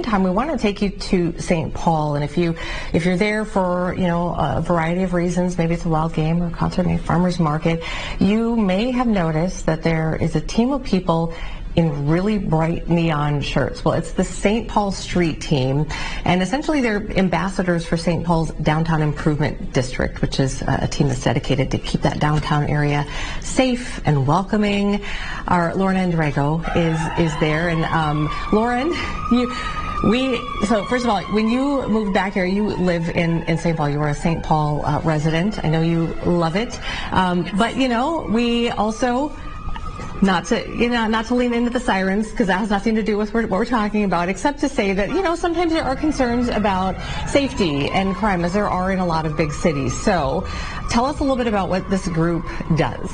Time we want to take you to St. Paul, and if you're there for a variety of reasons, maybe it's a wild game or concert, maybe farmers market, you may have noticed that there is a team of people in really bright neon shirts. Well, it's the St. Paul Street Team, and essentially they're ambassadors for St. Paul's Downtown Improvement District, which is a team that's dedicated to keep that downtown area safe and welcoming. Our Lauren Andrago is there, and Lauren, so first of all, when you moved back here, you live in St. Paul. You were a St. Paul resident. I know you love it, but we also. Not to lean into the sirens, because that has nothing to do with what we're talking about, except to say that, sometimes there are concerns about safety and crime, as there are in a lot of big cities. So tell us a little bit about what this group does.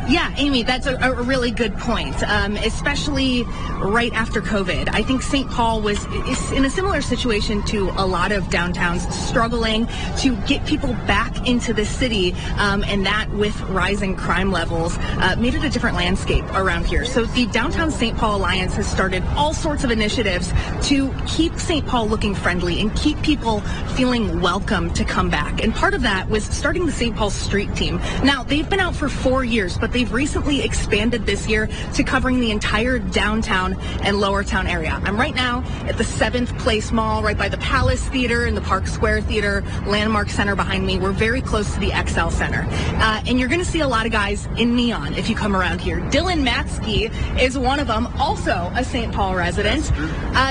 Yeah, Amy, that's a really good point, especially right after COVID. I think St. Paul is in a similar situation to a lot of downtowns, struggling to get people back into the city, and that with rising crime levels made it a different landscape around here. So the Downtown St. Paul Alliance has started all sorts of initiatives to keep St. Paul looking friendly and keep people feeling welcome to come back. And part of that was starting the St. Paul Street Team. Now, they've been out for 4 years, but they've recently expanded this year to covering the entire downtown and lower town area. I'm right now at the 7th Place Mall, right by the Palace Theater and the Park Square Theater, Landmark Center behind me. We're very close to the XL Center. And you're going to see a lot of guys in neon if you come around here. Dylan Matsky is one of them, also a St. Paul resident.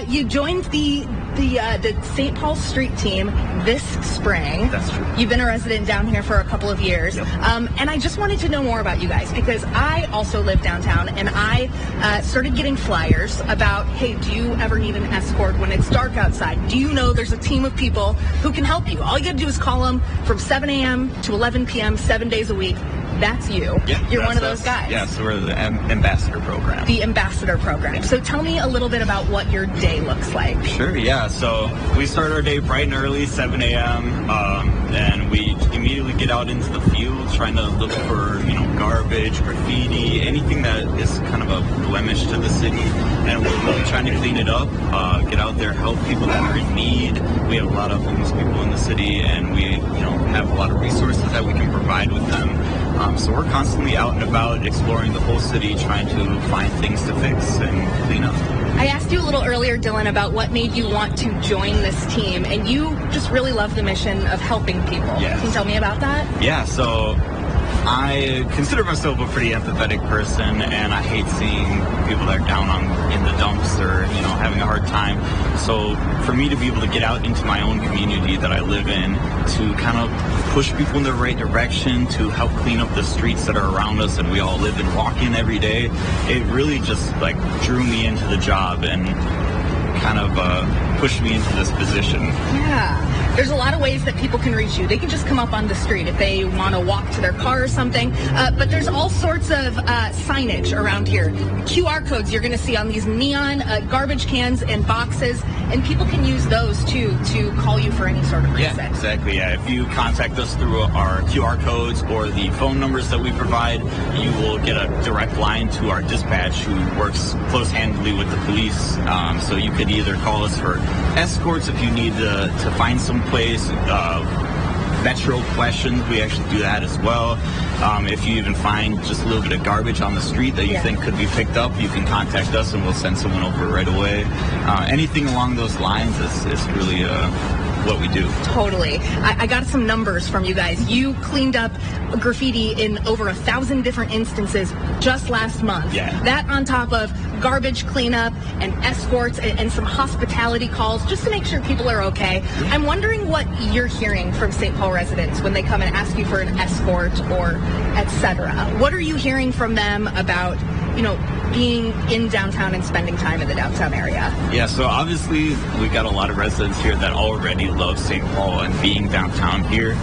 You joined the St. Paul Street Team this spring. That's true. You've been a resident down here for a couple of years. Yep. And I just wanted to know more about you guys, because I also live downtown, and I started getting flyers about, hey, do you ever need an escort when it's dark outside? Do you know there's a team of people who can help you? All you got to do is call them from 7 a.m. to 11 p.m., 7 days a week. That's you. Yeah, You're one of those guys. Yeah, so we're the ambassador program. The ambassador program. Yeah. So tell me a little bit about what your day looks like. Sure, yeah. So we start our day bright and early, 7 a.m., and we immediately get out into the field trying to look for, garbage, graffiti, anything that is kind of a blemish to the city. And we're really trying to clean it up, get out there, help people that are in need. We have a lot of homeless people in the city, and we, have a lot of resources that we can provide with them. So we're constantly out and about exploring the whole city, trying to find things to fix and clean up. I asked you a little earlier, Dylan, about what made you want to join this team, and you just really love the mission of helping people. Yes. Can you tell me about that? Yeah, so I consider myself a pretty empathetic person, and I hate seeing people that are down in the dumps or, having a hard time. So for me to be able to get out into my own community that I live in, to kind of push people in the right direction, to help clean up the streets that are around us and we all live and walk in every day, it really just drew me into the job and kind of pushed me into this position. Yeah. There's a lot of ways that people can reach you. They can just come up on the street if they want to walk to their car or something. But there's all sorts of signage around here. QR codes you're going to see on these neon garbage cans and boxes. And people can use those, too, to call you for any sort of reason. Yeah, exactly. Yeah. If you contact us through our QR codes or the phone numbers that we provide, you will get a direct line to our dispatch, who works close-handedly with the police. So you could either call us for escorts if you need to find some place, metro questions, we actually do that as well. If you even find just a little bit of garbage on the street that you think could be picked up, you can contact us and we'll send someone over right away. Anything along those lines is really what we do. Totally. I got some numbers from you guys. You cleaned up graffiti in over 1,000 different instances just last month. Yeah. That on top of garbage cleanup and escorts and some hospitality calls just to make sure people are okay. Yeah. I'm wondering what you're hearing from St. Paul residents when they come and ask you for an escort or etc. What are you hearing from them about, being in downtown and spending time in the downtown area? Yeah, so obviously we've got a lot of residents here that already love St. Paul and being downtown here.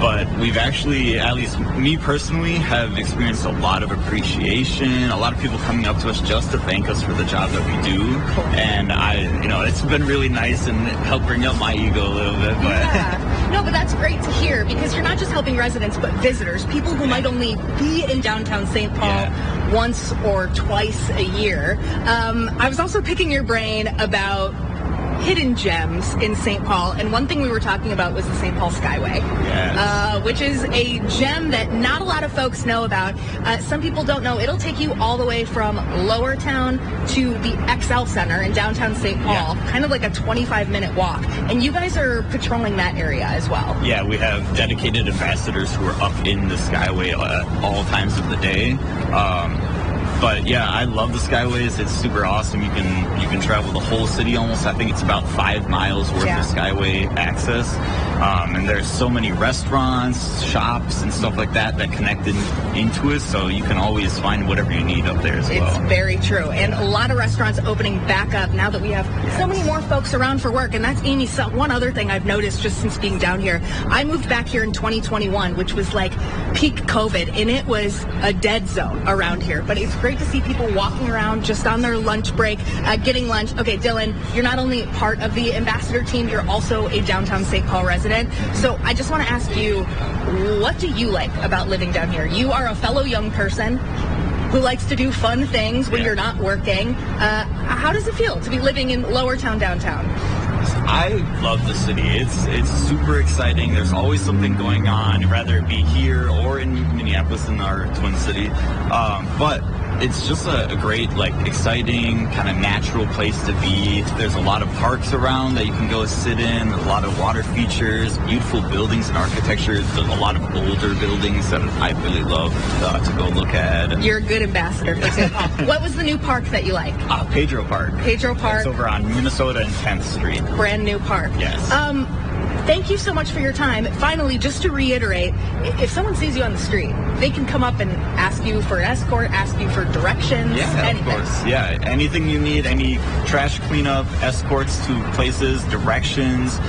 but we've actually, at least me personally, have experienced a lot of appreciation, a lot of people coming up to us just to thank us for the job that we do. Cool. And it's been really nice and helped bring up my ego a little bit. But yeah. No, but that's great to hear, because you're not just helping residents, but visitors, people who might only be in downtown St. Paul once or twice a year. I was also picking your brain about hidden gems in St. Paul, and one thing we were talking about was the St. Paul Skyway, which is a gem that not a lot of folks know about. Some people don't know. It'll take you all the way from Lower Town to the XL Center in downtown St. Paul, kind of like a 25-minute walk, and you guys are patrolling that area as well. Yeah, we have dedicated ambassadors who are up in the Skyway at all times of the day. But yeah, I love the Skyways. It's super awesome. You can travel the whole city almost. I think it's about 5 miles worth of Skyway access. And there's so many restaurants, shops, and stuff like that connect into it. So you can always find whatever you need up there as well. It's very true. And a lot of restaurants opening back up now that we have so many more folks around for work. And that's, Amy, one other thing I've noticed just since being down here. I moved back here in 2021, which was like peak COVID, and it was a dead zone around here. But it's great to see people walking around just on their lunch break, getting lunch. Okay, Dylan, you're not only part of the ambassador team, you're also a downtown St. Paul resident. So I just want to ask you, what do you like about living down here? You are a fellow young person who likes to do fun things when you're not working. How does it feel to be living in Lower Town downtown? I love the city. It's super exciting. There's always something going on, whether it be here or in Minneapolis, in our twin city. But it's just a great, exciting, kind of natural place to be. There's a lot of parks around that you can go sit in, a lot of water features, beautiful buildings and architecture. There's a lot of older buildings that I really love to go look at. You're a good ambassador for St. Paul. What was the new park that you like? Pedro Park. Pedro Park. It's over on Minnesota and 10th Street. Brand new park. Yes. Thank you so much for your time. Finally, just to reiterate, if someone sees you on the street, they can come up and ask you for an escort, ask you for directions, anything. Of course. Yeah, anything you need, any trash cleanup, escorts to places, directions,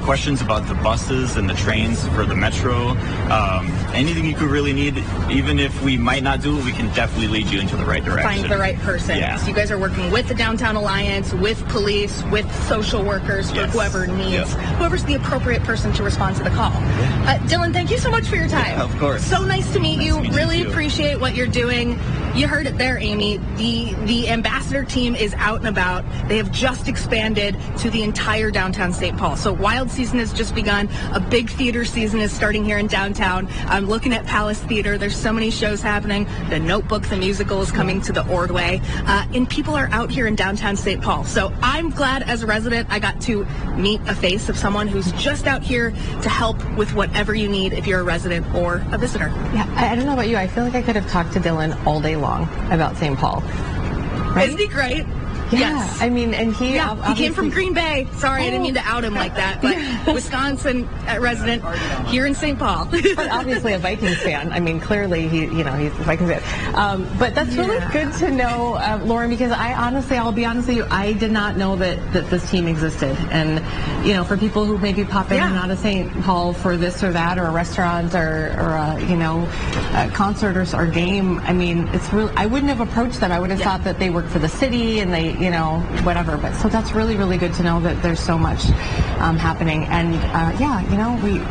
questions about the buses and the trains for the metro, anything you could really need. Even if we might not do it, we can definitely lead you into the right direction. Find the right person. Yeah. So you guys are working with the Downtown Alliance, with police, with social workers, for whoever needs, whoever's the appropriate person to respond to the call. Dylan, thank you so much for your time. Yeah, of course. So nice to meet you. Really too. Appreciate what you're doing. You heard it there, Amy. The ambassador team is out and about. They have just expanded to the entire downtown St. Paul. So Wild season has just begun. A big theater season is starting here in downtown. I'm looking at Palace Theater. There's so many shows happening. The Notebook, the musical, is coming to the Ordway. And people are out here in downtown St. Paul. So I'm glad as a resident I got to meet a face of someone who's just out here to help with whatever you need if you're a resident or a visitor. Yeah, I don't know about you. I feel like I could have talked to Dylan all day long about St. Paul. Right? Isn't he great? Yeah, Yes. I mean, and he came from Green Bay. Sorry, I didn't mean to out him like that, but Wisconsin resident here in St. Paul. But obviously a Vikings fan. I mean, clearly he's a Vikings fan. But that's really good to know, Lauren, because I'll be honest with you, I did not know that this team existed. And, for people who maybe pop in and out of St. Paul for this or that, or a restaurant or a concert or game, I mean, it's really, I wouldn't have approached them. I would have thought that they work for the city and they, whatever. But so that's really, really good to know that there's so much happening. And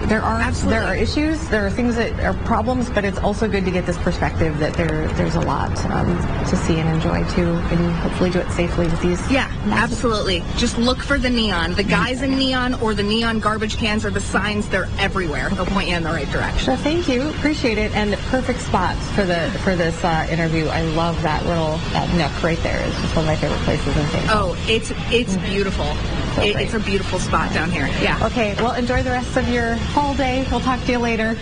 there are issues, there are things that are problems, but it's also good to get this perspective that there's a lot to see and enjoy too, and hopefully do it safely with these. Yeah, absolutely. Just look for the neon. The guys in neon or the neon garbage cans or the signs, they're everywhere. They'll point you in the right direction. So thank you. Appreciate it. And perfect spots for this interview. I love that little nook right there. It's just one of my favorite places in St. Paul. Oh, it's beautiful. So it's a beautiful spot down here. Yeah. Okay, well, enjoy the rest of your whole day. We'll talk to you later.